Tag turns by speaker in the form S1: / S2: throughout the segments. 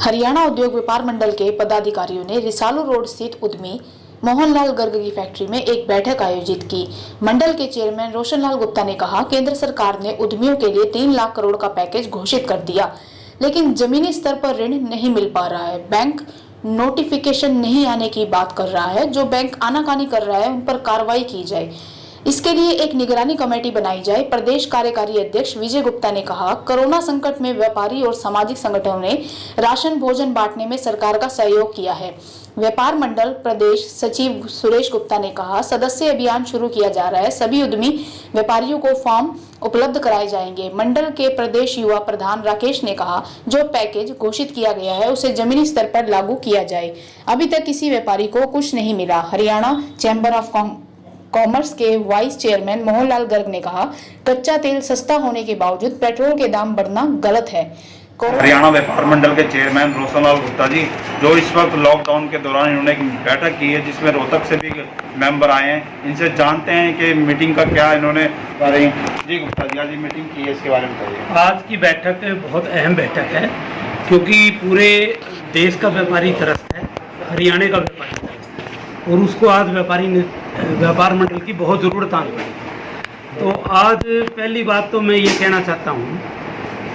S1: हरियाणा उद्योग व्यापार मंडल के पदाधिकारियों ने रिसालू रोड स्थित उद्यमी मोहनलाल गर्ग की फैक्ट्री में एक बैठक आयोजित की। मंडल के चेयरमैन रोशनलाल गुप्ता ने कहा, केंद्र सरकार ने उद्यमियों के लिए 3 लाख करोड़ का पैकेज घोषित कर दिया, लेकिन जमीनी स्तर पर ऋण नहीं मिल पा रहा है। बैंक नोटिफिकेशन नहीं आने की बात कर रहा है। जो बैंक आनाकानी कर रहा है उन पर कार्रवाई की जाए। इसके लिए एक निगरानी कमेटी बनाई जाए। प्रदेश कार्यकारी अध्यक्ष विजय गुप्ता ने कहा, कोरोना संकट में व्यापारी और सामाजिक संगठनों ने राशन भोजन बांटने में सरकार का सहयोग किया है। व्यापार मंडल प्रदेश सचिव सुरेश गुप्ता ने कहा, सदस्य अभियान शुरू किया जा रहा है। सभी उद्यमी व्यापारियों को फॉर्म उपलब्ध कराए जाएंगे। मंडल के प्रदेश युवा प्रधान राकेश ने कहा, जो पैकेज घोषित किया गया है उसे जमीनी स्तर पर लागू किया जाए। अभी तक किसी व्यापारी को कुछ नहीं मिला। हरियाणा चैम्बर ऑफ कॉमर्स के वाइस चेयरमैन मोहनलाल गर्ग ने कहा, कच्चा तेल सस्ता होने के बावजूद पेट्रोल के दाम बढ़ना गलत है।
S2: हरियाणा व्यापार मंडल के चेयरमैन रोशनलाल गुप्ता जी, जो इस वक्त लॉकडाउन के दौरान इन्होंने एक बैठक की है जिसमें रोहतक से भी मेंबर आए हैं, इनसे जानते हैं कि मीटिंग का क्या इन्होंने जी गुप्ता जी आज मीटिंग की है, इसके बारे में बताइए।
S3: आज की बैठक बहुत अहम बैठक है क्योंकि पूरे देश का व्यापारी त्रस्त है, हरियाणा का व्यापारी त्रस्त है और उसको आज व्यापार मंडल की बहुत ज़रूरत आने वाली। तो आज पहली बात तो मैं ये कहना चाहता हूँ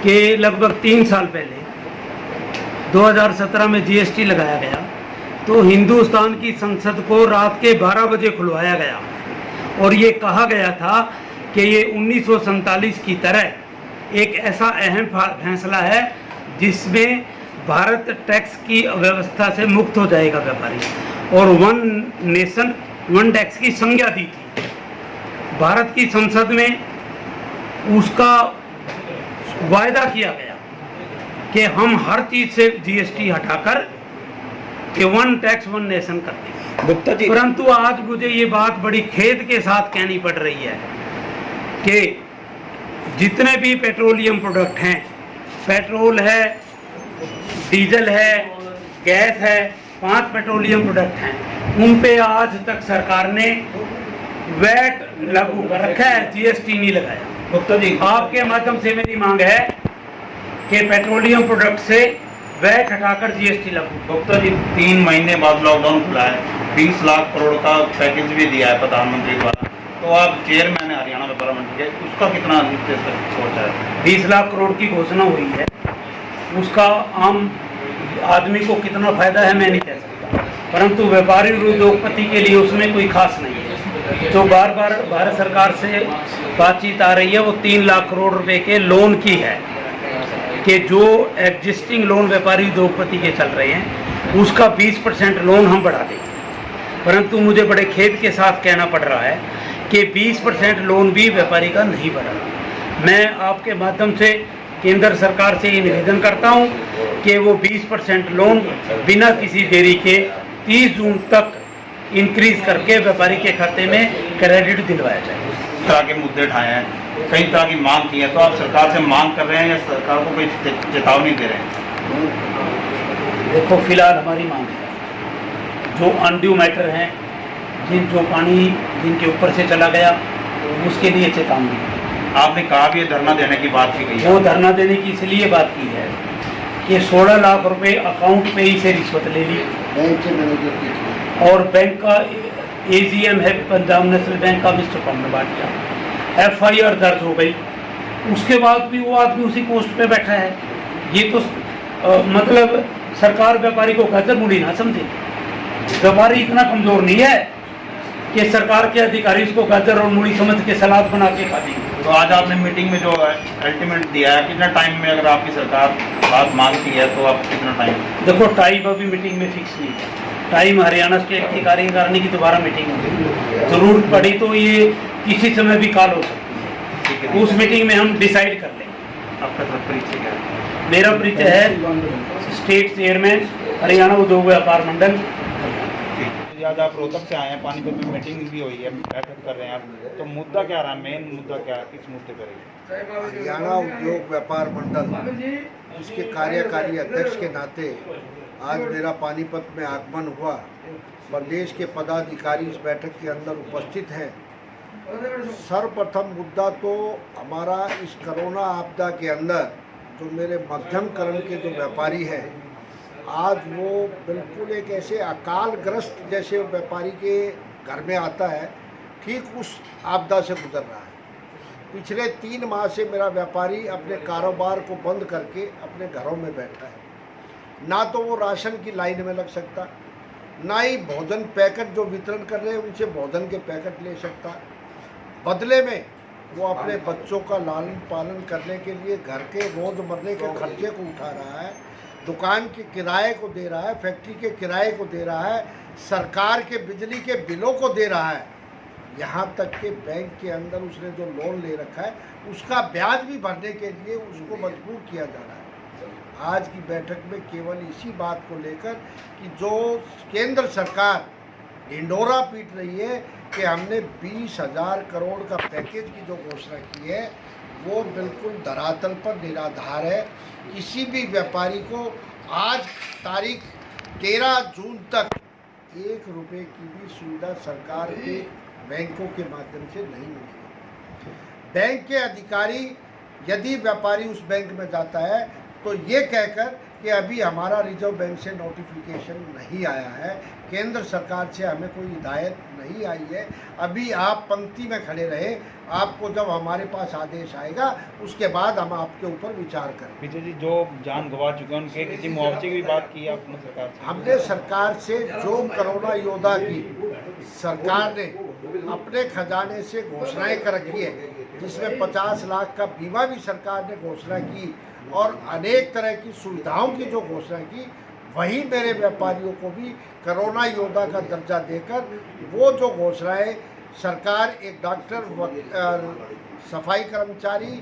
S3: कि लगभग 3 साल पहले 2017 में जीएसटी लगाया गया तो हिंदुस्तान की संसद को रात के 12 बजे खुलवाया गया और ये कहा गया था कि ये 1947 की तरह एक ऐसा अहम फैसला है जिसमें भारत टैक्स की व्यवस्था से मुक्त हो जाएगा व्यापारी, और वन नेशन वन टैक्स की संज्ञा दी थी। भारत की संसद में उसका वायदा किया गया कि हम हर चीज से जीएसटी हटाकर के वन टैक्स वन नेशन कर देंगे।
S2: गुप्ता जी,
S3: परंतु आज मुझे ये बात बड़ी खेद के साथ कहनी पड़ रही है कि जितने भी पेट्रोलियम प्रोडक्ट हैं, पेट्रोल है, डीजल है, गैस है, 5 पेट्रोलियम प्रोडक्ट हैं, उन पे आज तक सरकार ने वैट लागू कर रखा है, जीएसटी नहीं लगाया।
S2: गुप्ता जी,
S3: आपके माध्यम से मेरी मांग है कि पेट्रोलियम प्रोडक्ट से वैट हटाकर जीएसटी लागू।
S2: गुप्ता जी, 3 महीने बाद लॉकडाउन खुला है, 20 लाख करोड़ का पैकेज भी दिया है प्रधानमंत्री द्वारा, तो आप चेयरमैन है हरियाणा व्यापार मंडल के, उसका कितना सोचा है?
S3: 20 लाख करोड़ की घोषणा हुई है, उसका आम आदमी को कितना फायदा है मैं नहीं कह सकता, परंतु व्यापारी और उद्योगपति के लिए उसमें कोई खास नहीं है। जो बार बार भारत सरकार से बातचीत आ रही है वो 3 लाख करोड़ रुपए के लोन की है कि जो एग्जिस्टिंग लोन व्यापारी उद्योगपति के चल रहे हैं उसका 20% लोन हम बढ़ा देंगे। परंतु मुझे बड़े खेद के साथ कहना पड़ रहा है कि 20% लोन भी व्यापारी का नहीं बढ़ा। मैं आपके माध्यम से केंद्र सरकार से ये निवेदन करता हूँ कि वो 20% लोन बिना किसी देरी के 30 जून तक इंक्रीज करके व्यापारी के खाते में क्रेडिट दिलवाया जाए।
S2: इस तरह के मुद्दे उठाए हैं, कई तरह की मांग की है, तो आप सरकार से मांग कर रहे हैं या सरकार को कोई चेतावनी दे रहे हैं?
S3: देखो, फिलहाल हमारी मांग है जो अनड्यू मैटर हैं, जो पानी जिनके ऊपर से चला गया उसके लिए चेतावनी।
S2: आपने कहा भी धरना देने की बात की गई है।
S3: वो धरना देने की इसलिए बात की है कि 16 लाख रुपए अकाउंट पे ही से रिश्वत ले ली और बैंक का एजीएम है पंजाब नेशनल बैंक का मिस्टर पवन भाटिया, एफआईआर दर्ज हो गई, उसके बाद भी वो आदमी उसी पोस्ट पे बैठा है। ये तो मतलब सरकार व्यापारी को गाजर मूड़ी ना समझे। व्यापारी इतना कमजोर नहीं है कि सरकार के अधिकारी उसको गाजर और मूड़ी समझ के सलाद बना के खा देंगे।
S2: तो आज आपने मीटिंग में जो अल्टीमेट दिया है, कितना टाइम में अगर आपकी सरकार बात मांगती है तो आप कितना टाइम?
S3: देखो, टाइम अभी मीटिंग में फिक्स नहीं है। टाइम हरियाणा स्टेट की कार्यकारिणी की दोबारा मीटिंग होगी, जरूरत पड़ी तो ये किसी समय भी कॉल हो सकती है, उस मीटिंग में हम डिसाइड कर लेंगे।
S2: आपका सब परिचय क्या है?
S3: मेरा परिचय है स्टेट चेयरमैन हरियाणा उद्योग व्यापार मंडल।
S2: आज आप रोहतक से आए हैं, पानीपत में मीटिंग भी हुई है, बैठक कर रहे हैं आप, तो मुद्दा क्या रहा, मेन मुद्दा क्या, किस मुद्दे पर?
S4: हरियाणा उद्योग व्यापार मंडल इसके कार्यकारी अध्यक्ष के नाते आज मेरा पानीपत में आगमन हुआ। प्रदेश के पदाधिकारी इस बैठक के अंदर उपस्थित हैं। सर्वप्रथम मुद्दा तो हमारा इस कोरोना आपदा के अंदर जो मेरे मध्यम करण के जो व्यापारी हैं आज वो बिल्कुल एक ऐसे अकालग्रस्त जैसे व्यापारी के घर में आता है, ठीक उस आपदा से गुजर रहा है। पिछले 3 माह से मेरा व्यापारी अपने कारोबार को बंद करके अपने घरों में बैठा है। ना तो वो राशन की लाइन में लग सकता, ना ही भोजन पैकेट जो वितरण कर रहे हैं उनसे भोजन के पैकेट ले सकता। बदले में वो अपने बच्चों का लालन पालन करने के लिए घर के रोज़मर्रे के खर्चे को उठा रहा है, दुकान के किराए को दे रहा है, फैक्ट्री के किराए को दे रहा है, सरकार के बिजली के बिलों को दे रहा है। यहाँ तक कि बैंक के अंदर उसने जो लोन ले रखा है उसका ब्याज भी भरने के लिए उसको मजबूर किया जा रहा है। आज की बैठक में केवल इसी बात को लेकर कि जो केंद्र सरकार ढिंढोरा पीट रही है कि हमने 20,000 करोड़ का पैकेज की जो घोषणा की है वो बिल्कुल धरातल पर निराधार है। किसी भी व्यापारी को आज तारीख 13 जून तक 1 रुपये की भी सुविधा सरकार के बैंकों के माध्यम से नहीं मिलेगी। बैंक के अधिकारी यदि व्यापारी उस बैंक में जाता है तो ये कहकर कि अभी हमारा रिजर्व बैंक से नोटिफिकेशन नहीं आया है, केंद्र सरकार से हमें कोई हिदायत नहीं आई है, अभी आप पंक्ति में खड़े रहे, आपको जब हमारे पास आदेश आएगा उसके बाद हम आपके ऊपर विचार करेंगे।
S2: विजय जी, जो जान गंवा चुके हैं उनके किसी मुआवजे की भी बात की है आपने सरकार से?
S4: हमने सरकार से जो कोरोना योद्धा की सरकार ने अपने खजाने से घोषणाएं कर रखी है, जिसमें 50 लाख का बीमा भी सरकार ने घोषणा की और अनेक तरह की सुविधाओं की जो घोषणा की, वही मेरे व्यापारियों को भी कोरोना योद्धा का दर्जा देकर वो जो घोषणाएं सरकार एक डॉक्टर, सफाई कर्मचारी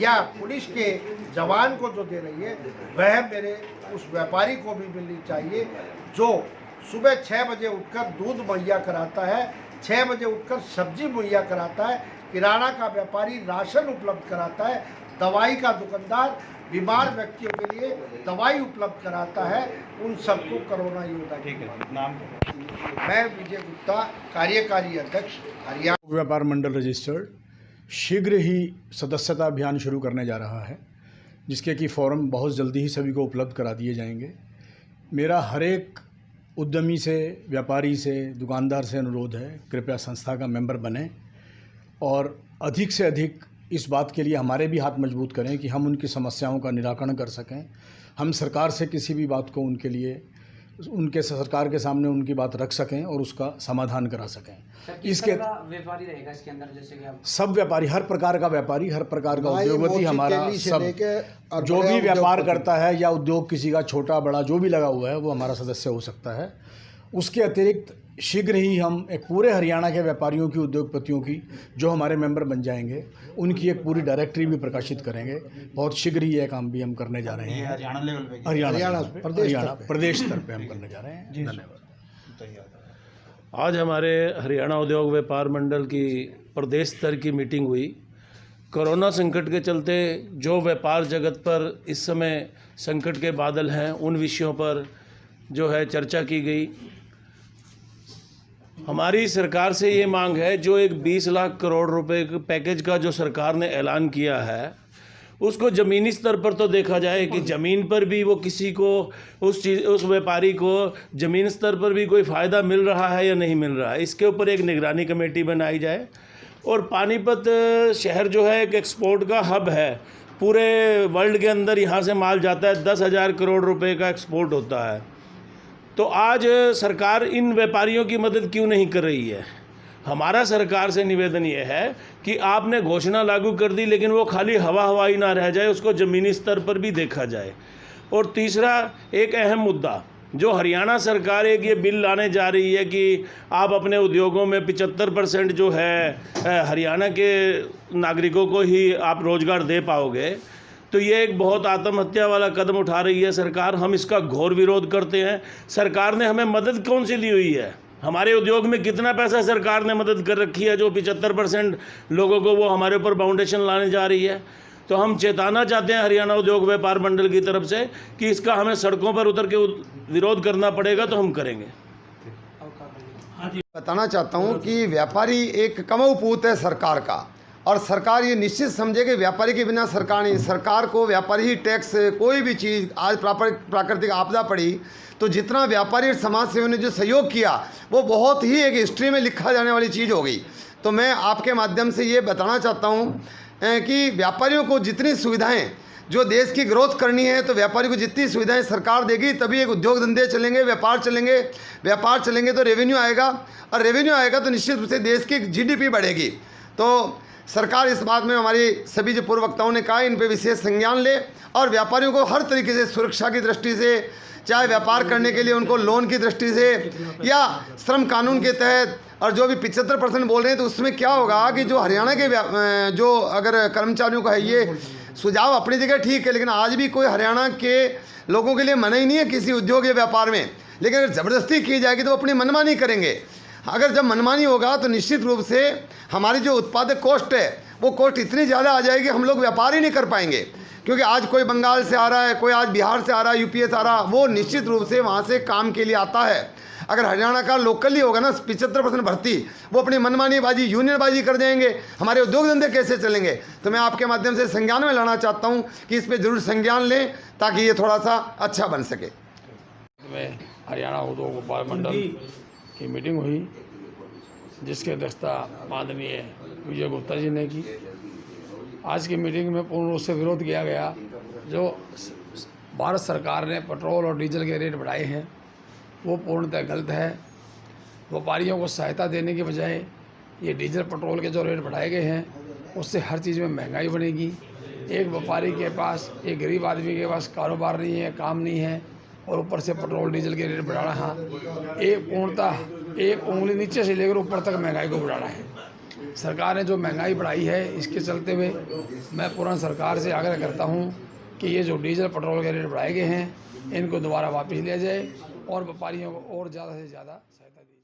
S4: या पुलिस के जवान को जो दे रही है वह मेरे उस व्यापारी को भी मिलनी चाहिए जो सुबह 6 बजे उठकर दूध मुहैया कराता है, 6 बजे उठकर सब्जी मुहैया कराता है, किराना का व्यापारी राशन उपलब्ध कराता है, दवाई का दुकानदार बीमार व्यक्तियों के लिए दवाई उपलब्ध कराता है। उन सबको कोरोना योद्धा।
S2: ठीक है, नाम?
S4: मैं विजय गुप्ता, कार्यकारी अध्यक्ष हरियाणा
S5: व्यापार मंडल रजिस्टर्ड, शीघ्र ही सदस्यता अभियान शुरू करने जा रहा है, जिसके कि फॉर्म बहुत जल्दी ही सभी को उपलब्ध करा दिए जाएंगे। मेरा हर एक उद्यमी से, व्यापारी से, दुकानदार से अनुरोध है, कृपया संस्था का मेंबर बने और अधिक से अधिक इस बात के लिए हमारे भी हाथ मजबूत करें कि हम उनकी समस्याओं का निराकरण कर सकें। हम सरकार से किसी भी बात को उनके लिए, उनके सरकार के सामने उनकी बात रख सकें और उसका समाधान करा सकें। इसके
S6: व्यापारी रहेगा इसके अंदर, जैसे कि आप
S5: सब व्यापारी, हर प्रकार का व्यापारी, हर प्रकार का उद्योगपति, हमारा सब जो भी व्यापार करता है या उद्योग किसी का छोटा बड़ा जो भी लगा हुआ है वो हमारा सदस्य हो सकता है। उसके अतिरिक्त शीघ्र ही हम एक पूरे हरियाणा के व्यापारियों की, उद्योगपतियों की जो हमारे मेंबर बन जाएंगे उनकी एक पूरी डायरेक्टरी भी प्रकाशित करेंगे। बहुत शीघ्र ही यह काम भी हम करने जा रहे हैं।
S2: हरियाणा लेवल पे?
S5: हरियाणा प्रदेश स्तर पे हम करने जा रहे हैं। धन्यवाद।
S7: आज हमारे हरियाणा उद्योग व्यापार मंडल की प्रदेश स्तर की मीटिंग हुई। कोरोना संकट के चलते जो व्यापार जगत पर इस समय संकट के बादल हैं उन विषयों पर जो है चर्चा की गई। हमारी सरकार से ये मांग है, जो एक 20 लाख करोड़ रुपए के पैकेज का जो सरकार ने ऐलान किया है उसको ज़मीनी स्तर पर तो देखा जाए कि ज़मीन पर भी वो किसी को उस व्यापारी को ज़मीन स्तर पर भी कोई फ़ायदा मिल रहा है या नहीं मिल रहा है, इसके ऊपर एक निगरानी कमेटी बनाई जाए। और पानीपत शहर जो है एक एक्सपोर्ट का हब है, पूरे वर्ल्ड के अंदर यहाँ से माल जाता है, 10,000 करोड़ रुपए का एक्सपोर्ट होता है। तो आज सरकार इन व्यापारियों की मदद क्यों नहीं कर रही है? हमारा सरकार से निवेदन ये है कि आपने घोषणा लागू कर दी, लेकिन वो खाली हवाई ना रह जाए, उसको ज़मीनी स्तर पर भी देखा जाए। और तीसरा एक अहम मुद्दा, जो हरियाणा सरकार एक ये बिल लाने जा रही है कि आप अपने उद्योगों में 75% जो है हरियाणा के नागरिकों को ही आप रोज़गार दे पाओगे, तो ये एक बहुत आत्महत्या वाला कदम उठा रही है सरकार। हम इसका घोर विरोध करते हैं। सरकार ने हमें मदद कौन सी दी हुई है? हमारे उद्योग में कितना पैसा सरकार ने मदद कर रखी है जो 75% लोगों को वो हमारे ऊपर बाउंडेशन लाने जा रही है? तो हम चेताना चाहते हैं हरियाणा उद्योग व्यापार मंडल की तरफ से कि इसका हमें सड़कों पर उतर के विरोध करना पड़ेगा, तो हम करेंगे।
S8: बताना चाहता हूं कि व्यापारी एक कमाऊ पूत है सरकार का, और सरकार ये निश्चित समझे कि व्यापारी के बिना सरकार नहीं। सरकार को व्यापारी ही टैक्स, कोई भी चीज़, आज प्राकृतिक आपदा पड़ी तो जितना व्यापारी और समाज सेवियों ने जो सहयोग किया वो बहुत ही एक हिस्ट्री में लिखा जाने वाली चीज़ हो गई। तो मैं आपके माध्यम से ये बताना चाहता हूँ कि व्यापारियों को जितनी सुविधाएं, जो देश की ग्रोथ करनी है तो व्यापारी को जितनी सुविधाएं सरकार देगी तभी एक उद्योग धंधे चलेंगे, व्यापार चलेंगे। व्यापार चलेंगे तो रेवेन्यू आएगा, और रेवेन्यू आएगा तो निश्चित रूप से देश की GDP बढ़ेगी। तो सरकार इस बात में, हमारी सभी जो पूर्व वक्ताओं ने कहा, इन पे विशेष संज्ञान ले और व्यापारियों को हर तरीके से सुरक्षा की दृष्टि से, चाहे व्यापार करने के लिए उनको लोन की दृष्टि से या श्रम कानून के तहत, और जो भी 75% बोल रहे हैं तो उसमें क्या होगा कि जो हरियाणा के जो अगर कर्मचारियों का है, ये सुझाव अपनी जगह ठीक है, लेकिन आज भी कोई हरियाणा के लोगों के लिए मना ही नहीं है किसी उद्योग या व्यापार में। लेकिन अगर ज़बरदस्ती की जाएगी तो वो अपनी मनमानी करेंगे। अगर जब मनमानी होगा तो निश्चित रूप से हमारी जो उत्पादक कॉस्ट है वो कॉस्ट इतनी ज़्यादा आ जाएगी, हम लोग व्यापार ही नहीं कर पाएंगे। क्योंकि आज कोई बंगाल से आ रहा है, कोई आज बिहार से आ रहा है, यूपी से आ रहा है, वो निश्चित रूप से वहाँ से काम के लिए आता है। अगर हरियाणा का लोकली होगा ना 75% भर्ती, वो अपनी मनमानी बाजी, यूनियन बाजी कर जाएंगे, हमारे उद्योग धंधे कैसे चलेंगे। तो मैं आपके माध्यम से संज्ञान में लाना चाहता हूँ कि इस पर जरूर संज्ञान लें ताकि ये थोड़ा सा अच्छा बन सके।
S9: में हरियाणा उद्योग व्यापार मंडल की मीटिंग हुई, जिसकी अध्यक्षता माननीय विजय गुप्ता जी ने की। आज की मीटिंग में पूर्ण रूप से विरोध किया गया। जो भारत सरकार ने पेट्रोल और डीजल के रेट बढ़ाए हैं वो पूर्णतः गलत है। व्यापारियों को सहायता देने के बजाय ये डीजल पेट्रोल के जो रेट बढ़ाए गए हैं उससे हर चीज़ में महंगाई बढ़ेगी। एक व्यापारी के पास, एक गरीब आदमी के पास कारोबार नहीं है, काम नहीं है, और ऊपर से पेट्रोल डीजल के रेट बढ़ाना, हाँ, एक पूर्णतः एक उंगली नीचे से लेकर ऊपर तक महंगाई को बढ़ाना है। सरकार ने जो महंगाई बढ़ाई है, इसके चलते हुए मैं पूर्ण सरकार से आग्रह करता हूं कि ये जो डीजल पेट्रोल के रेट बढ़ाए गए हैं इनको दोबारा वापस लिया जाए और व्यापारियों को और ज़्यादा से ज़्यादा सहायता दी।